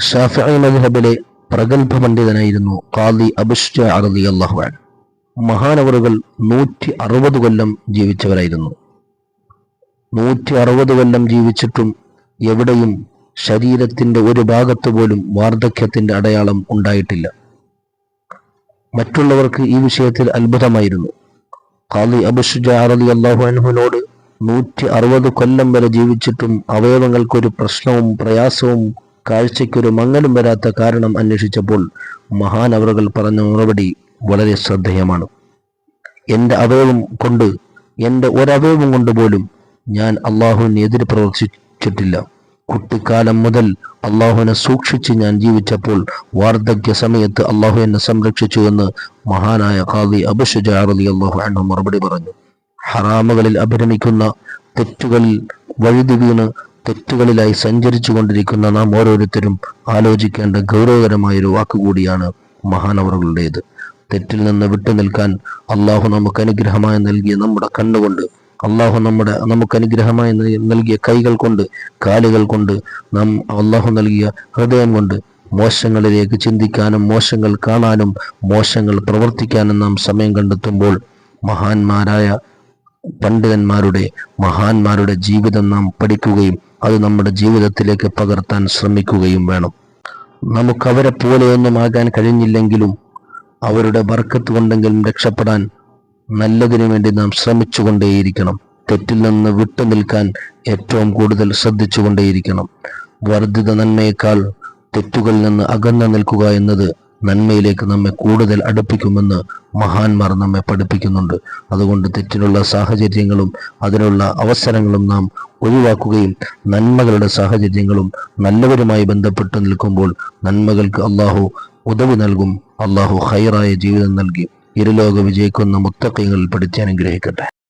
ഷാഫിഈ മദ്ഹബിലെ പ്രഗത്ഭ പണ്ഡിതനായിരുന്നു ഖാദി അബൂ ശുജാഅ റളിയല്ലാഹു അൻഹു. മഹാനവറുകൾ 160 കൊല്ലം ജീവിച്ചവരായിരുന്നു. 160 കൊല്ലം ജീവിച്ചിട്ടും എവിടെയും ശരീരത്തിന്റെ ഒരു ഭാഗത്ത് പോലും വാർദ്ധക്യത്തിന്റെ അടയാളം ഉണ്ടായിട്ടില്ല. മറ്റുള്ളവർക്ക് ഈ വിഷയത്തിൽ അത്ഭുതമായിരുന്നു. ഖാദി അബൂ ശുജാഅ റളിയല്ലാഹു അൻഹുവിനോട് 160 കൊല്ലം വരെ ജീവിച്ചിട്ടും അവയവങ്ങൾക്കൊരു പ്രശ്നവും പ്രയാസവും കാഴ്ചയ്ക്കൊരു മങ്ങലും വരാത്ത കാരണം അന്വേഷിച്ചപ്പോൾ മഹാനവറുകൾ പറഞ്ഞ മറുപടി വളരെ ശ്രദ്ധേയമാണ്. എൻ്റെ ഒരവയവം കൊണ്ട് പോലും ഞാൻ അള്ളാഹുവിന് എതിര് പ്രവർത്തിച്ചിട്ടില്ല. കുട്ടിക്കാലം മുതൽ അള്ളാഹുവിനെ സൂക്ഷിച്ച് ഞാൻ ജീവിച്ചപ്പോൾ വാർദ്ധക്യ സമയത്ത് അള്ളാഹു എന്നെ സംരക്ഷിച്ചു എന്ന് മഹാനായ ഖാദി അബൂ ശുജാഅ റളിയല്ലാഹു അൻഹു മറുപടി പറഞ്ഞു. ഹറാമുകളിൽ അഭിരമിക്കുന്ന, തെറ്റുകളിൽ വഴുതി വീണ് തെറ്റുകളിലായി സഞ്ചരിച്ചു കൊണ്ടിരിക്കുന്ന നാം ഓരോരുത്തരും ആലോചിക്കേണ്ട ഗൗരവകരമായൊരു വാക്കുകൂടിയാണ് മഹാനവറുകളുടേത്. തെറ്റിൽ നിന്ന് വിട്ടുനിൽക്കാൻ അള്ളാഹു നമുക്ക് അനുഗ്രഹമായി നൽകിയ നമ്മുടെ കണ്ണുകൊണ്ട്, അള്ളാഹു നമുക്ക് അനുഗ്രഹമായി നൽകിയ കൈകൾ കൊണ്ട്, കാലുകൾ കൊണ്ട്, അള്ളാഹു നൽകിയ ഹൃദയം കൊണ്ട് മോശങ്ങളിലേക്ക് ചിന്തിക്കാനും മോശങ്ങൾ കാണാനും മോശങ്ങൾ പ്രവർത്തിക്കാനും നാം സമയം കണ്ടെത്തുമ്പോൾ മഹാന്മാരായ മഹാന്മാരുടെ ജീവിതം നാം പഠിക്കുകയും അത് നമ്മുടെ ജീവിതത്തിലേക്ക് പകർത്താൻ ശ്രമിക്കുകയും വേണം. നമുക്കവരെ പോലെയൊന്നും ആകാൻ കഴിഞ്ഞില്ലെങ്കിലും അവരുടെ ബർക്കത്ത് കൊണ്ടെങ്കിലും രക്ഷപ്പെടാൻ നല്ലതിനു വേണ്ടി നാം ശ്രമിച്ചുകൊണ്ടേയിരിക്കണം. തെറ്റിൽ നിന്ന് വിട്ടുനിൽക്കാൻ ഏറ്റവും കൂടുതൽ ശ്രദ്ധിച്ചുകൊണ്ടേയിരിക്കണം. വർദ്ധിത നന്മയേക്കാൾ തെറ്റുകളിൽ നിന്ന് അകന്നു നിൽക്കുക എന്നത് നന്മയിലേക്ക് നമ്മെ കൂടുതൽ അടുപ്പിക്കുമെന്ന് മഹാന്മാർ നമ്മെ പഠിപ്പിക്കുന്നുണ്ട്. അതുകൊണ്ട് തെറ്റിനുള്ള സാഹചര്യങ്ങളും അതിനുള്ള അവസരങ്ങളും നാം ഒഴിവാക്കുകയും നന്മകളുടെ സാഹചര്യങ്ങളും നല്ലവരുമായി ബന്ധപ്പെട്ട് നിൽക്കുമ്പോൾ നന്മകൾക്ക് അള്ളാഹു ഉദവി നൽകും. അള്ളാഹു ഖൈറായ ജീവിതം നൽകി ഇരുലോക വിജയിക്കുന്ന മുത്തഖീങ്ങളിൽ പെടുത്തി അനുഗ്രഹിക്കട്ടെ.